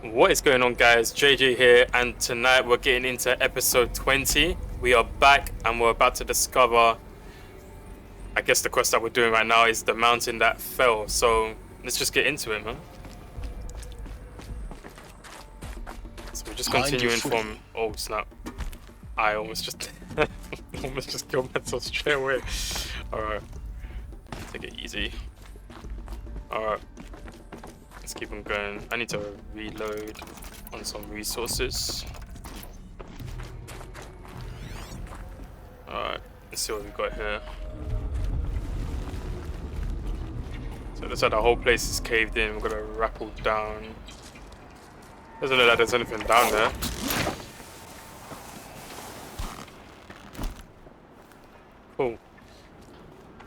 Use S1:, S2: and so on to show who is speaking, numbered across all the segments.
S1: What is going on, guys? JJ here, and tonight we're getting into episode 20. We are back and we're about to discover, I guess the quest that we're doing right now is the mountain that fell. So let's just get into it, man. So we're just continuing from, oh snap, I almost just killed myself straight away. Alright, take it easy. Alright, let's keep on going. I need to reload on some resources. Alright, let's see what we got here. So it looks like the whole place is caved in. We're gonna rappel down. Doesn't look like there's anything down there. Cool.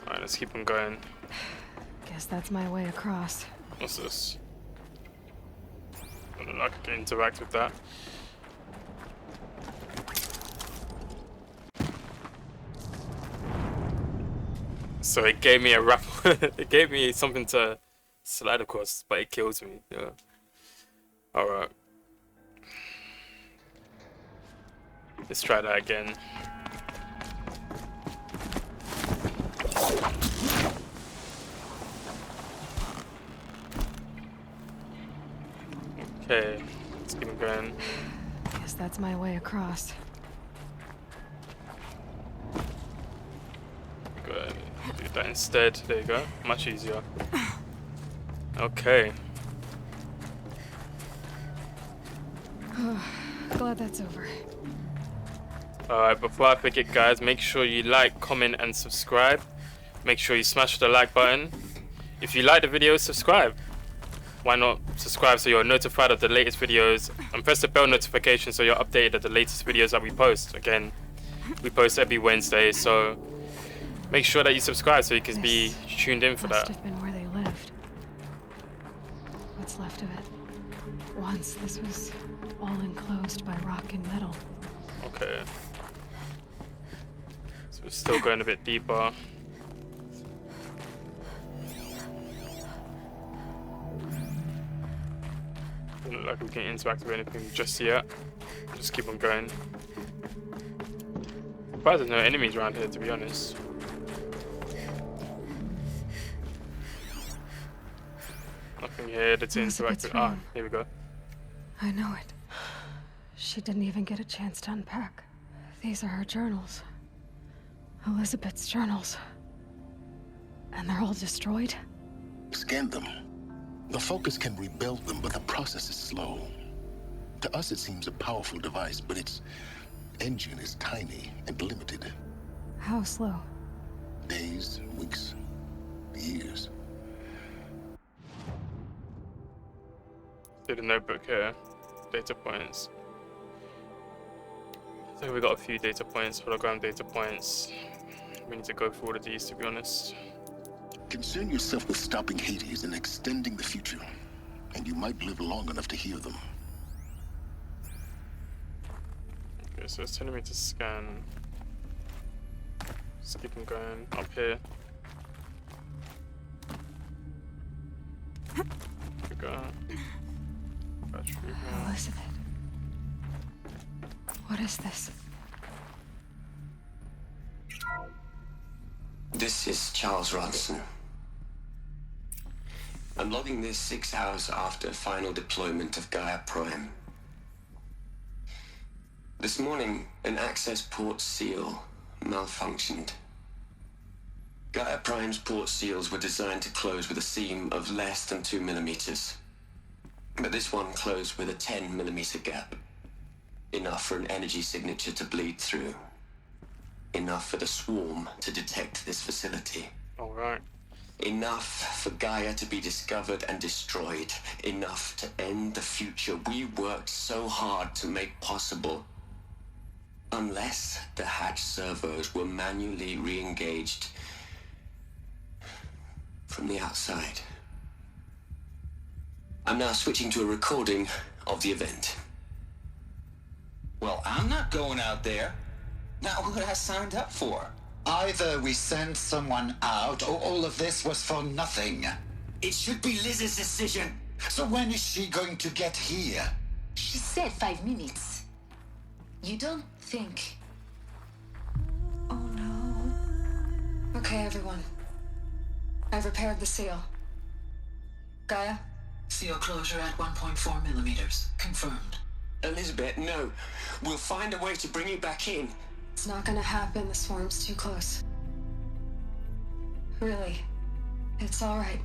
S1: Alright, let's keep on going.
S2: Guess that's my way across.
S1: What's this? I don't know, I can interact with that. So it gave me a rappel. It gave me something to slide across, but it kills me. Yeah. Alright. Let's try that again. Okay, let's keep going.
S2: Guess that's my way across.
S1: Good. Do that instead. There you go. Much easier. Okay.
S2: Glad that's over.
S1: Alright, before I forget, guys, make sure you like, comment, and subscribe. Make sure you smash the like button. If you like the video, subscribe. Why not subscribe so you're notified of the latest videos, and press the bell notification so you're updated of the latest videos that we post. Again, we post every Wednesday, so make sure that you subscribe so you can be tuned in for that.
S2: Must have been where they lived. What's left of it. Once this was all enclosed by rock and metal.
S1: Okay. So we're still going a bit deeper. Doesn't look like we can interact with anything just yet. Just keep on going. Surprised there's no enemies around here, to be honest. Nothing here that's interactive. Ah, here we go.
S2: I know it. She didn't even get a chance to unpack. These are her journals. Elizabeth's journals. And they're all destroyed?
S3: Scan them. The Focus can rebuild them, but the process is slow. To us, it seems a powerful device, but its engine is tiny and limited.
S2: How slow?
S3: Days, weeks, years.
S1: See the notebook here. Data points. I think we got a few data points, hologram data points. We need to go through all of these, to be honest.
S3: Concern yourself with stopping Hades and extending the future, and you might live long enough to hear them.
S1: Okay, so it's telling me to scan. Just keep on going up here. Here we go. Battery.
S2: Elizabeth. What is this?
S4: This is Charles Ronson. I'm logging this 6 hours after final deployment of Gaia Prime. This morning, an access port seal malfunctioned. Gaia Prime's port seals were designed to close with a seam of less than 2 millimeters. But this one closed with a 10 millimeter gap. Enough for an energy signature to bleed through. Enough for the swarm to detect this facility.
S1: Alright.
S4: Enough for Gaia to be discovered and destroyed. Enough to end the future we worked so hard to make possible. Unless the hatch servos were manually re-engaged from the outside. I'm now switching to a recording of the event.
S5: Well, I'm not going out there. Not what I signed up for.
S6: Either we send someone out, or all of this was for nothing.
S5: It should be Liz's decision.
S6: So when is she going to get here?
S7: She said 5 minutes. You don't think...
S2: Oh no. Okay, everyone. I've repaired the seal. Gaia?
S8: Seal closure at 1.4 millimeters. Confirmed.
S4: Elizabeth, no. We'll find a way to bring you back in.
S2: It's not gonna happen. The swarm's too close. Really. It's alright.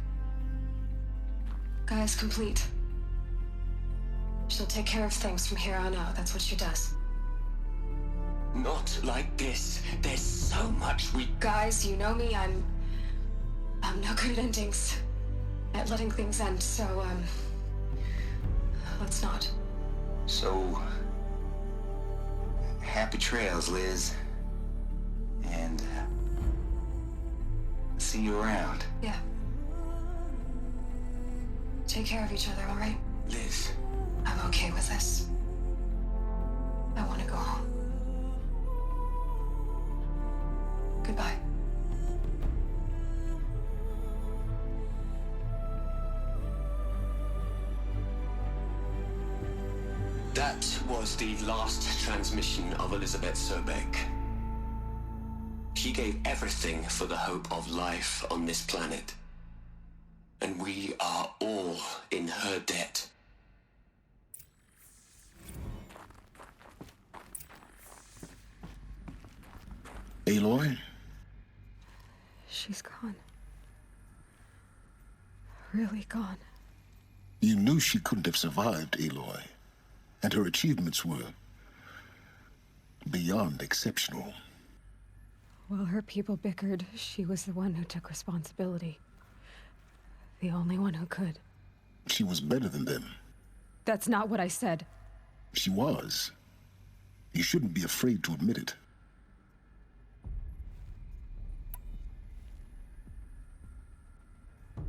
S2: Gaia's complete. She'll take care of things from here on out. That's what she does.
S4: Not like this. There's so much we...
S2: Guys, you know me. I'm no good at endings. At letting things end, so, let's not.
S5: So... happy trails, Liz. And... see you around.
S2: Yeah. Take care of each other, alright?
S4: Liz.
S2: I'm okay with this. I want to go home. Goodbye.
S4: That was the last transmission of Elizabeth Sobek. She gave everything for the hope of life on this planet. And we are all in her debt.
S3: Aloy?
S2: She's gone. Really gone.
S3: You knew she couldn't have survived, Aloy. And her achievements were beyond exceptional.
S2: While her people bickered, she was the one who took responsibility. The only one who could.
S3: She was better than them.
S2: That's not what I said.
S3: She was. You shouldn't be afraid to admit it.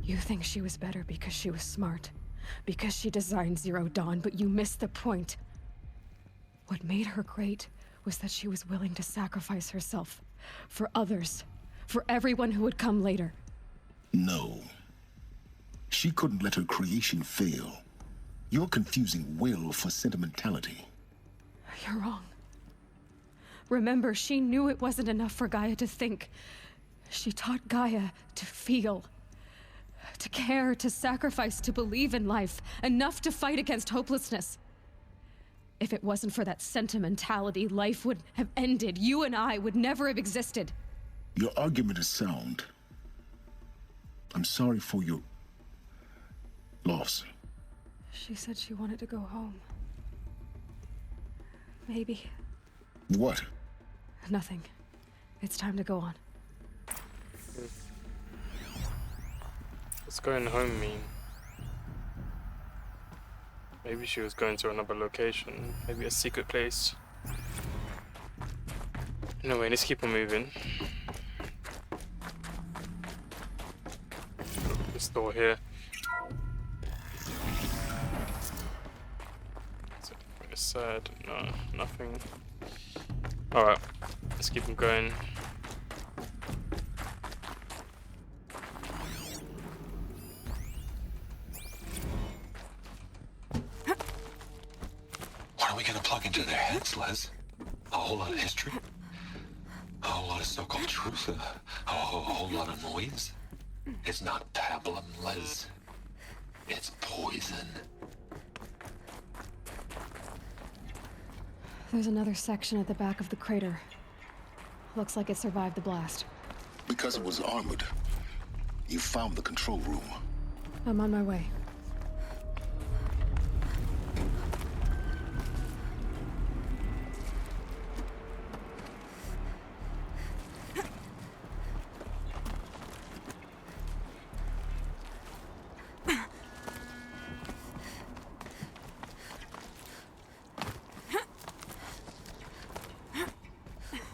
S2: You think she was better because she was smart, because she designed Zero Dawn, but you missed the point. What made her great was that she was willing to sacrifice herself for others, for everyone who would come later.
S3: No. She couldn't let her creation fail. You're confusing will for sentimentality.
S2: You're wrong. Remember, she knew it wasn't enough for Gaia to think. She taught Gaia to feel. To care, to sacrifice, to believe in life, enough to fight against hopelessness. If it wasn't for that sentimentality, life would have ended. You and I would never have existed.
S3: Your argument is sound. I'm sorry for your loss.
S2: She said she wanted to go home. Maybe.
S3: What?
S2: Nothing. It's time to go on.
S1: What's going home mean? Maybe she was going to another location, maybe a secret place. Anyway, let's keep on moving. This door here. Is it on this side? No, nothing. Alright, let's keep on going.
S6: What are we gonna plug into their heads, Les? A whole lot of history? A whole lot of so-called truth? A whole lot of noise? It's not pablum, Les. It's poison.
S2: There's another section at the back of the crater. Looks like it survived the blast.
S3: Because it was armored. You found the control room.
S2: I'm on my way.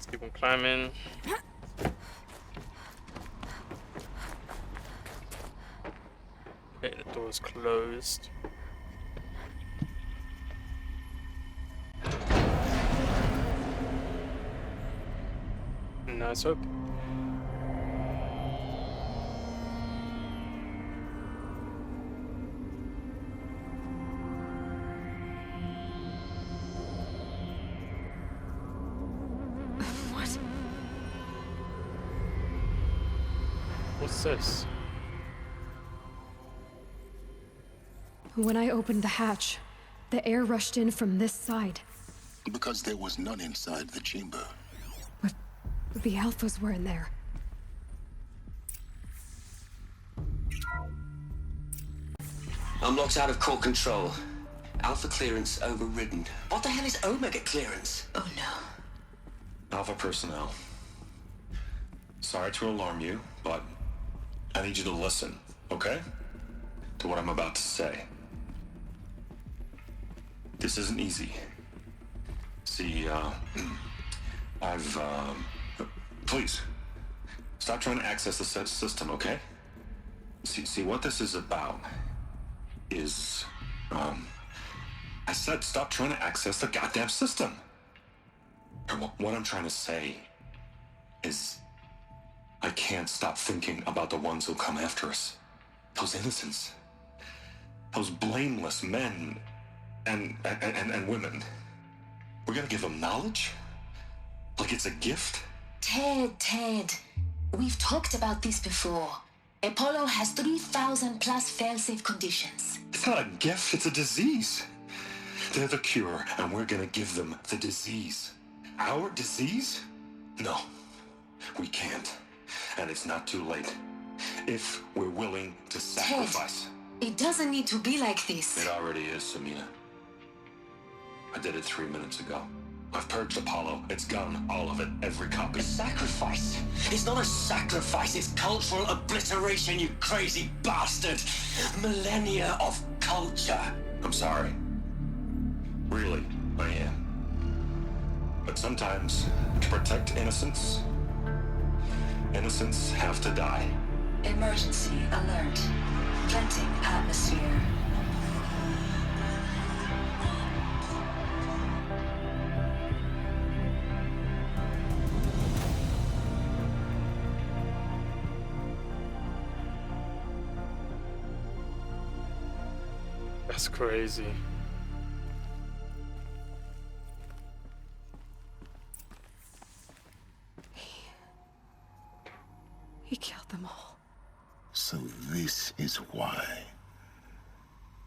S1: Keep on climbing. Okay, the door's closed. Nice hope. What's this?
S2: When I opened the hatch, the air rushed in from this side.
S3: Because there was none inside the chamber.
S2: But the alphas were in there.
S4: I'm locked out of core control. Alpha clearance overridden. What the hell is Omega clearance?
S7: Oh no.
S6: Alpha personnel. Sorry to alarm you, but I need you to listen, okay? To what I'm about to say. This isn't easy. See, please, stop trying to access the system, okay? See, what this is about is, I said stop trying to access the goddamn system. What I'm trying to say is, I can't stop thinking about the ones who'll come after us. Those innocents. Those blameless men and women. We're gonna give them knowledge? Like it's a gift?
S7: Ted. We've talked about this before. Apollo has 3,000 plus fail-safe conditions.
S6: It's not a gift, it's a disease. They're the cure, and we're gonna give them the disease. Our disease? No, we can't. And it's not too late. If we're willing to sacrifice.
S7: Ted, it doesn't need to be like this.
S6: It already is, Samina. I did it 3 minutes ago. I've purged Apollo. It's gone, all of it, every copy.
S4: A sacrifice? It's not a sacrifice, it's cultural obliteration, you crazy bastard! Millennia of culture!
S6: I'm sorry. Really, I am. But sometimes, to protect innocence, innocents have to die.
S7: Emergency alert. Venting atmosphere.
S1: That's crazy.
S2: He killed them all.
S3: So this is why.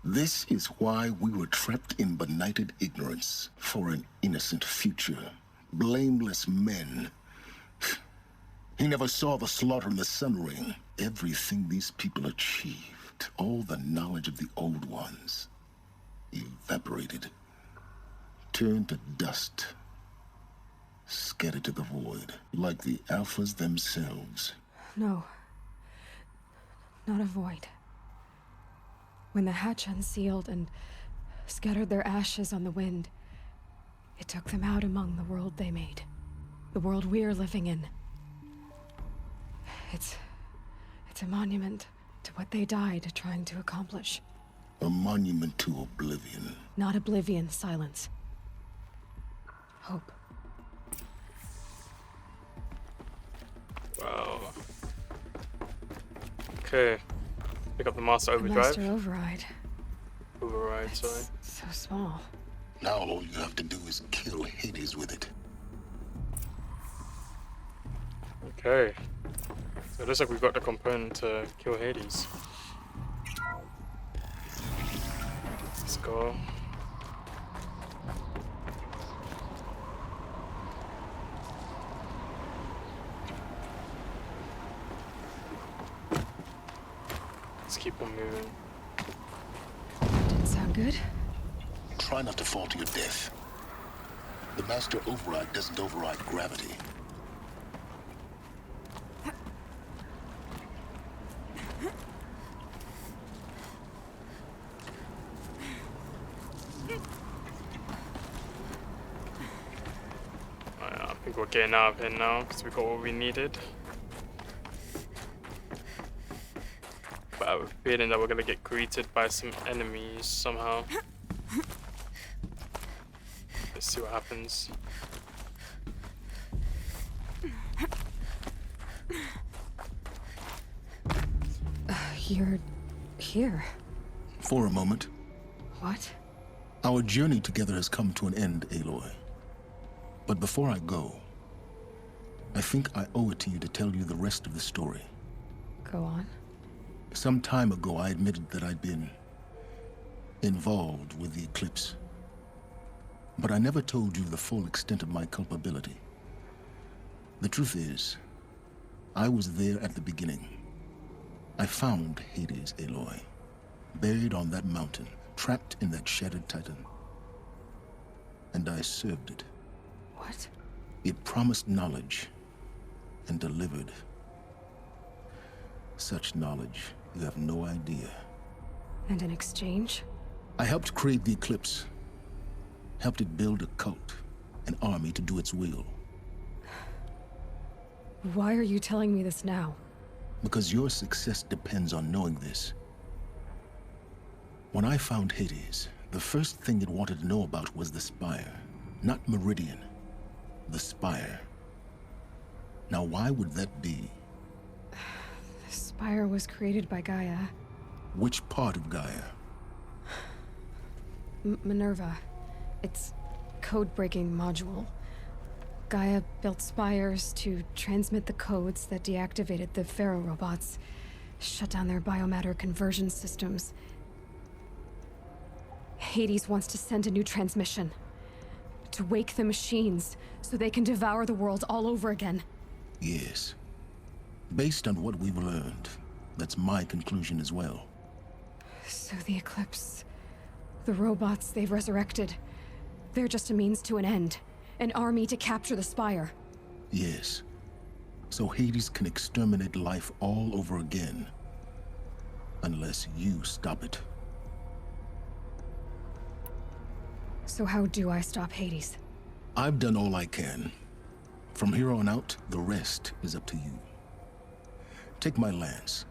S3: This is why we were trapped in benighted ignorance for an innocent future. Blameless men. He never saw the slaughter in the Sun Ring. Everything these people achieved, all the knowledge of the old ones, evaporated, turned to dust, scattered to the void, like the Alphas themselves.
S2: No. Not a void. When the hatch unsealed and scattered their ashes on the wind, it took them out among the world they made. The world we're living in. It's a monument to what they died trying to accomplish.
S3: A monument to oblivion.
S2: Not oblivion, silence. Hope.
S1: Wow. Okay. Pick up the Master
S2: The
S1: Overdrive.
S2: Master Override.
S1: Override, sorry.
S2: It's so small.
S3: Now all you have to do is kill Hades with it.
S1: Okay. So it looks like we've got the component to kill Hades. Let's go. Let's keep on moving.
S2: Didn't sound good.
S3: Try not to fall to your death. The Master Override doesn't override gravity.
S1: I think we're getting out of here now because we got what we needed. But I have a feeling that we're gonna get greeted by some enemies somehow. Let's see what happens.
S2: You're here.
S3: For a moment,
S2: What?
S3: our journey together has come to an end, Aloy. But before I go, I think I owe it to you to tell you the rest of the story.
S2: Go on.
S3: Some time ago, I admitted that I'd been involved with the eclipse. But I never told you the full extent of my culpability. The truth is, I was there at the beginning. I found Hades, Aloy, buried on that mountain, trapped in that shattered titan. And I served it.
S2: What?
S3: It promised knowledge and delivered. Such knowledge, you have no idea.
S2: And in exchange?
S3: I helped create the eclipse. Helped it build a cult, an army to do its will.
S2: Why are you telling me this now?
S3: Because your success depends on knowing this. When I found Hades, the first thing it wanted to know about was the Spire. Not Meridian. The Spire. Now why would that be?
S2: The Spire was created by Gaia.
S3: Which part of Gaia?
S2: Minerva. Its code-breaking module. Gaia built spires to transmit the codes that deactivated the Pharaoh robots, shut down their biomatter conversion systems. Hades wants to send a new transmission. To wake the machines, so they can devour the world all over again.
S3: Yes. Based on what we've learned, that's my conclusion as well.
S2: So the Eclipse... the robots they've resurrected... they're just a means to an end. An army to capture the Spire.
S3: Yes. So Hades can exterminate life all over again. Unless you stop it.
S2: So how do I stop Hades?
S3: I've done all I can. From here on out, the rest is up to you. Take my lance.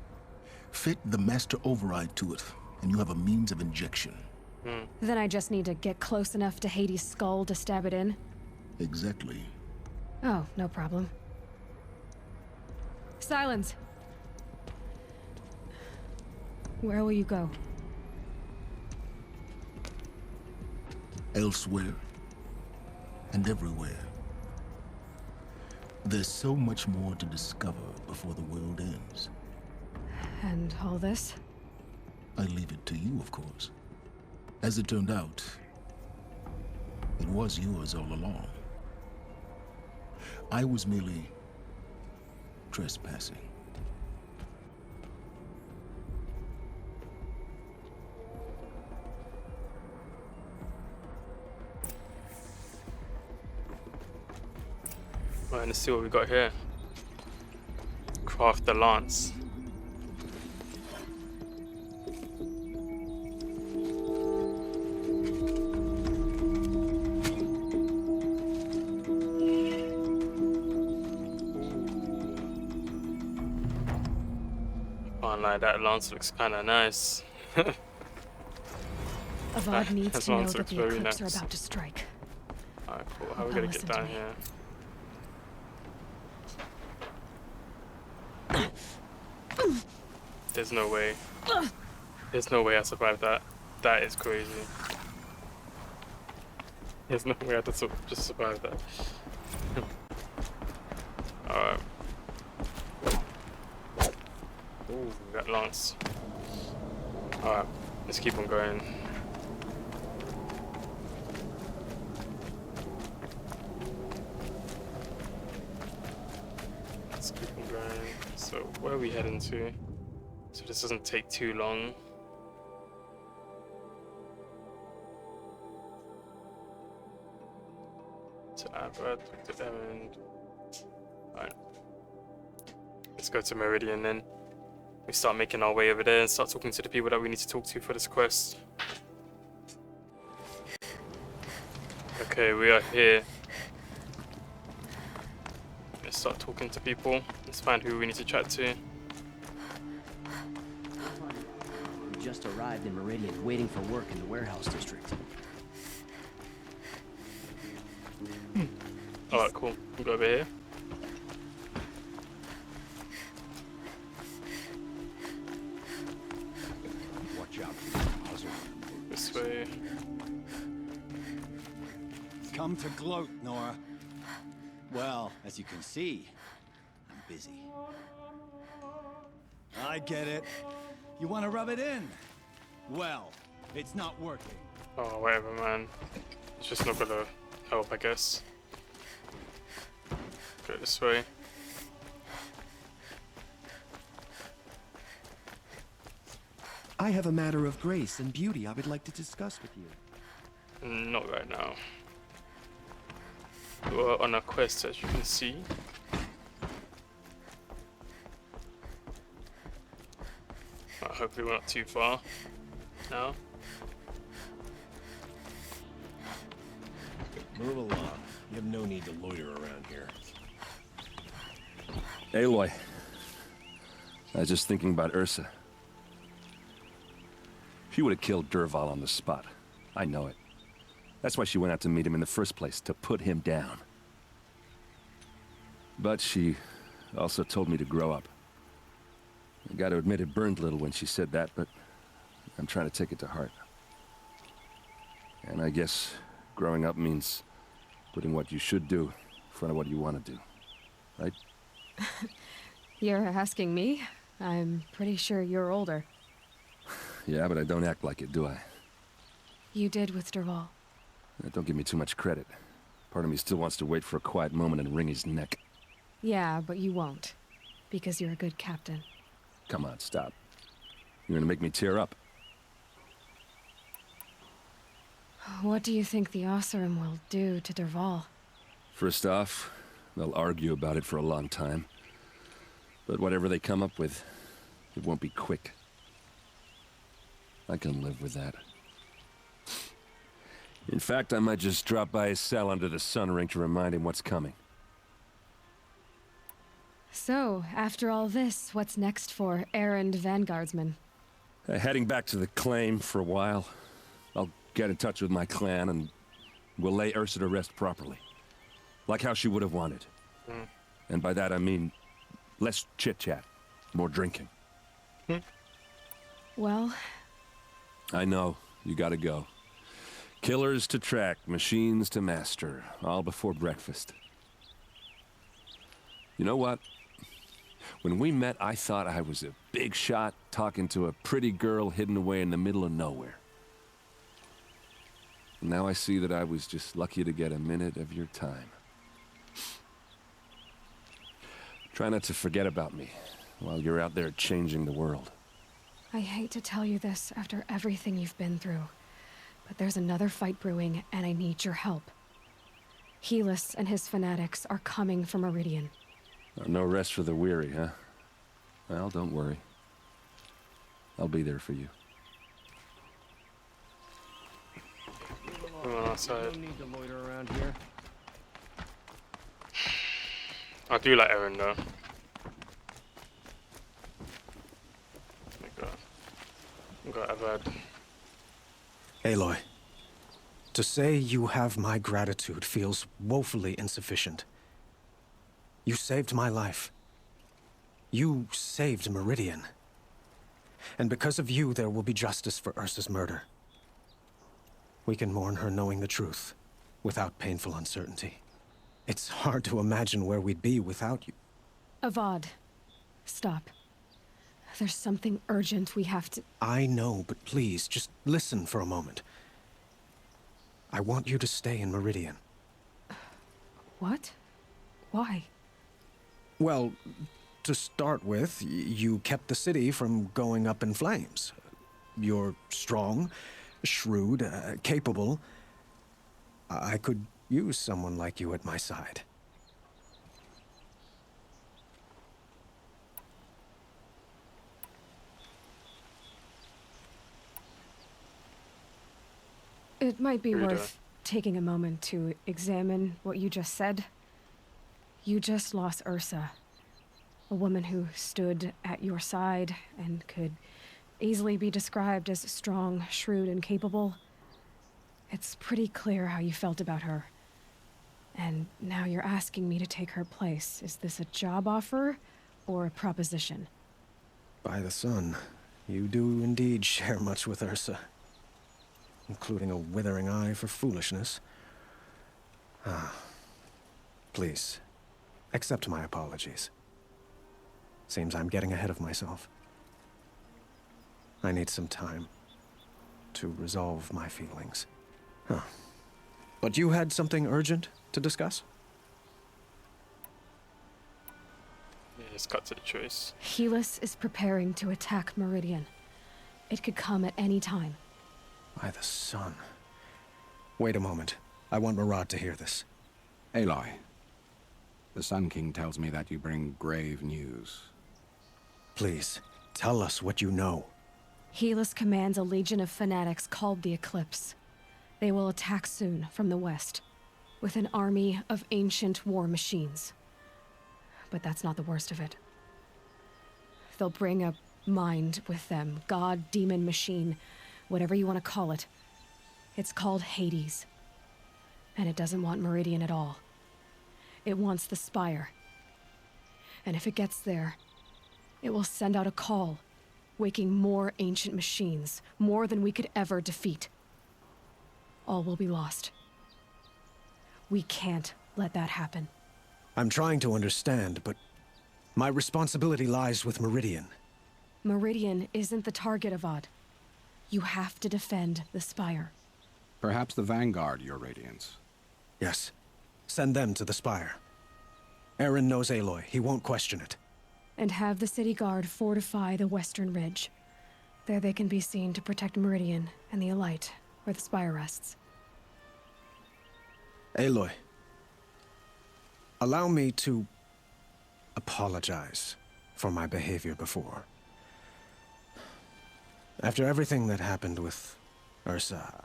S3: Fit the master override to it, and you have a means of injection.
S2: Then I just need to get close enough to Hades' skull to stab it in?
S3: Exactly.
S2: Oh, no problem. Silence! Where will you go?
S3: Elsewhere. And everywhere. There's so much more to discover before the world ends.
S2: And all this?
S3: I leave it to you, of course. As it turned out, it was yours all along. I was merely trespassing.
S1: Right, let's see what we got here. Craft the lance. Can't lie, that lance looks kind of nice.
S2: Avad needs
S1: That
S2: to know
S1: lance
S2: that
S1: looks
S2: the
S1: very
S2: Eclipse
S1: nice.
S2: are about to strike.
S1: Alright, cool. How are we gonna get
S2: Listen to
S1: down
S2: me.
S1: here? There's no way. There's no way I survived that. That is crazy. There's no way I just survived that. Alright. Ooh, we got lance. Alright, let's keep on going. Let's keep on going. So, where are we heading to? So this doesn't take too long. To Abra, to Emmond. Alright. Let's go to Meridian then. We start making our way over there and start talking to the people that we need to talk to for this quest. Okay, we are here. Let's start talking to people. Let's find who we need to chat to.
S9: We just arrived in Meridian, waiting for work in the warehouse district.
S1: Alright, cool. We'll go over here.
S10: Watch out.
S1: This way.
S10: Come to gloat, Nora. Well, as you can see, I'm busy. I get it. You want to rub it in? Well, it's not working.
S1: Oh, whatever, man. It's just not gonna help, I guess. Go this way.
S11: I have a matter of grace and beauty I would like to discuss with you.
S1: Not right now. We're on a quest, as you can see. Hopefully we're not too far now.
S12: Move along. You have no need to loiter around here.
S13: Aloy. I was just thinking about Ursa. She would have killed Dervahl on the spot. I know it. That's why she went out to meet him in the first place, to put him down. But she also told me to grow up. I gotta admit it burned a little when she said that, but I'm trying to take it to heart. And I guess growing up means putting what you should do in front of what you want to do. Right?
S2: You're asking me? I'm pretty sure you're older.
S13: Yeah, but I don't act like it, do I?
S2: You did with Dervahl.
S13: Don't give me too much credit. Part of me still wants to wait for a quiet moment and wring his neck.
S2: Yeah, but you won't. Because you're a good captain.
S13: Come on, stop. You're gonna make me tear up.
S2: What do you think the Oseram will do to Dervahl?
S13: First off, they'll argue about it for a long time. But whatever they come up with, it won't be quick. I can live with that. In fact, I might just drop by his cell under the sun ring to remind him what's coming.
S2: So, after all this, what's next for errand vanguardsman?
S13: Heading back to the claim for a while. I'll get in touch with my clan and we'll lay Ursa to rest properly. Like how she would have wanted. And by that I mean less chit-chat, more drinking.
S2: Well...
S13: I know, you gotta go. Killers to track, machines to master, all before breakfast. You know what? When we met, I thought I was a big shot talking to a pretty girl hidden away in the middle of nowhere. Now I see that I was just lucky to get a minute of your time. Try not to forget about me while you're out there changing the world.
S2: I hate to tell you this after everything you've been through, but there's another fight brewing and I need your help. Helis and his fanatics are coming for Meridian.
S13: No rest for the weary, huh? Well, don't worry. I'll be there for you.
S1: Outside.
S11: No need to loiter around here.
S1: I do like Eren though. Got Avad.
S14: Aloy, to say you have my gratitude feels woefully insufficient. You saved my life. You saved Meridian. And because of you, there will be justice for Ursa's murder. We can mourn her knowing the truth, without painful uncertainty. It's hard to imagine where we'd be without you.
S2: Avad, stop. There's something urgent we have to...
S14: I know, but please, just listen for a moment. I want you to stay in Meridian.
S2: What? Why?
S14: Well, to start with, you kept the city from going up in flames. You're strong, shrewd, capable. I could use someone like you at my side.
S2: It might be worth taking a moment to examine what you just said. You just lost Ursa, a woman who stood at your side and could easily be described as strong, shrewd, and capable. It's pretty clear how you felt about her. And now you're asking me to take her place. Is this a job offer or a proposition?
S14: By the sun, you do indeed share much with Ursa. Including a withering eye for foolishness. Please, accept my apologies. Seems I'm getting ahead of myself. I need some time to resolve my feelings. Huh. But you had something urgent to discuss?
S1: Yeah, let's cut to the choice.
S2: Helis is preparing to attack Meridian. It could come at any time.
S14: By the sun. Wait a moment. I want Murad to hear this.
S15: Aloy, the Sun King tells me that you bring grave news.
S14: Please, tell us what you know.
S2: Helis commands a legion of fanatics called the Eclipse. They will attack soon from the west, with an army of ancient war machines. But that's not the worst of it. They'll bring a mind with them, god, demon, machine, whatever you want to call it. It's called Hades. And it doesn't want Meridian at all. It wants the Spire. And if it gets there, it will send out a call, waking more ancient machines, more than we could ever defeat. All will be lost. We can't let that happen.
S14: I'm trying to understand, but my responsibility lies with Meridian.
S2: Meridian isn't the target, Avad. You have to defend the Spire.
S15: Perhaps the Vanguard, Your Radiance.
S14: Yes. Send them to the Spire. Aaron knows Aloy. He won't question it.
S2: And have the city guard fortify the western ridge. There they can be seen to protect Meridian and the Elite, where the Spire rests.
S14: Aloy, allow me to apologize for my behavior before. After everything that happened with Ursa,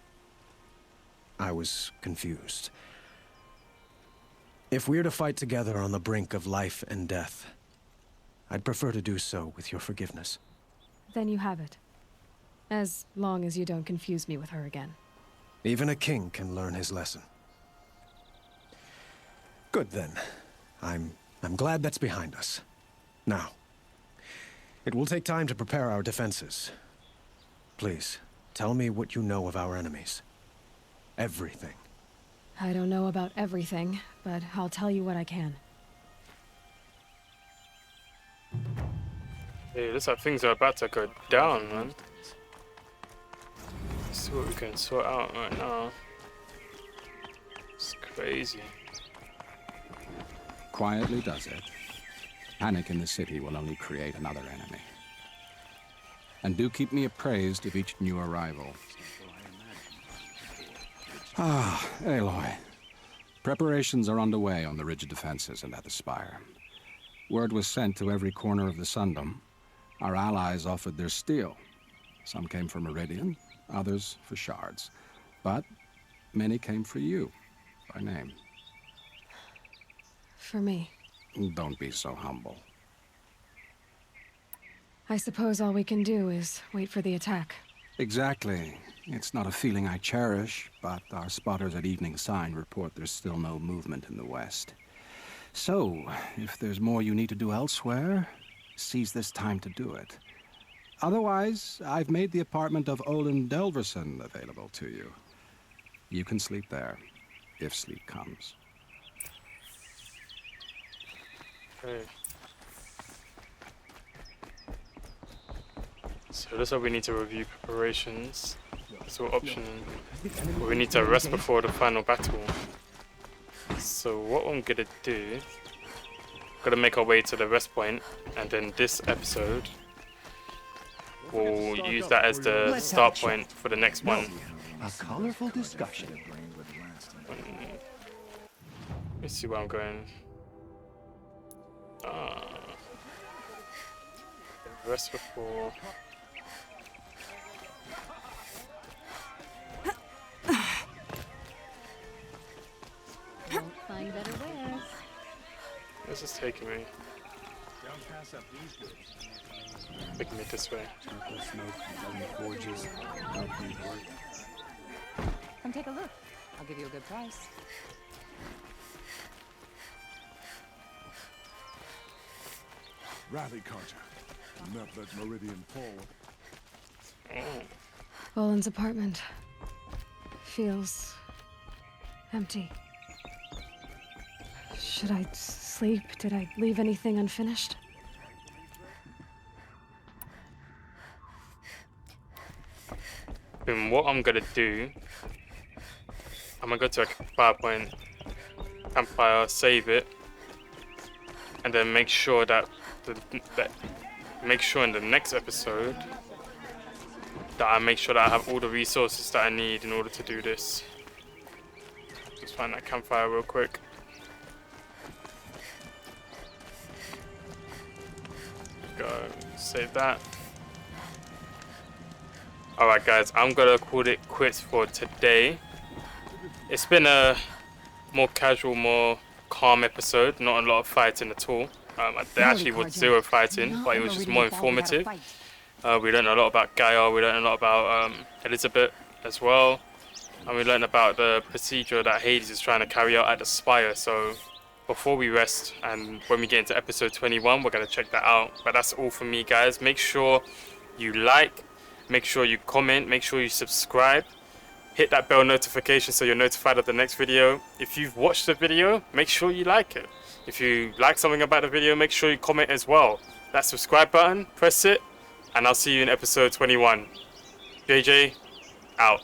S14: I was confused. If we're to fight together on the brink of life and death, I'd prefer to do so with your forgiveness.
S2: Then you have it. As long as you don't confuse me with her again.
S14: Even a king can learn his lesson. Good then. I'm glad that's behind us. Now, it will take time to prepare our defenses. Please, tell me what you know of our enemies. Everything.
S2: I don't know about everything, but I'll tell you what I can.
S1: Hey, looks like things are about to go down, man. Let's see what we can sort out right now. It's crazy.
S15: Quietly does it. Panic in the city will only create another enemy. And do keep me appraised of each new arrival. Ah, Aloy. Preparations are underway on the ridge defenses and at the Spire. Word was sent to every corner of the Sundom. Our allies offered their steel. Some came for Meridian, others for shards. But many came for you, by name.
S2: For me.
S15: Don't be so humble.
S2: I suppose all we can do is wait for the attack.
S15: Exactly. It's not a feeling I cherish, but our spotters at Evening Sign report there's still no movement in the west. So, if there's more you need to do elsewhere, seize this time to do it. Otherwise, I've made the apartment of Olin Delverson available to you. You can sleep there, if sleep comes.
S1: Okay. So looks like we need to review preparations. So option, we need to rest before the final battle. So what I'm gonna do, gonna make our way to the rest point, and then this episode we'll use that as the start point for the next one.
S11: A colorful discussion.
S1: Let's see where I'm going. Rest before.
S16: Won't find better wares.
S1: Where's this taking me? Taking me this way.
S16: Come take a look. I'll give you a good price.
S3: Rally, Carter. Not let Meridian fall.
S2: Olin's apartment feels empty. Should I sleep? Did I leave anything unfinished?
S1: Then what I'm gonna do, I'm gonna go to a PowerPoint campfire, save it, and then make sure that make sure in the next episode that I make sure that I have all the resources that I need in order to do this. Just find that campfire real quick. Go save that. Alright guys, I'm gonna call it quits for today. It's been a more casual, more calm episode, not a lot of fighting at all. There actually was zero fighting, but it was just more informative. We learned a lot about Gaia, we learned a lot about Elizabeth as well. And we learned about the procedure that Hades is trying to carry out at the Spire. So before we rest and when we get into episode 21, we're going to check that out. But that's all from me, guys. Make sure you like, make sure you comment, make sure you subscribe. Hit that bell notification so you're notified of the next video. If you've watched the video, make sure you like it. If you like something about the video, make sure you comment as well. That subscribe button, press it, and I'll see you in episode 21. JJ, out.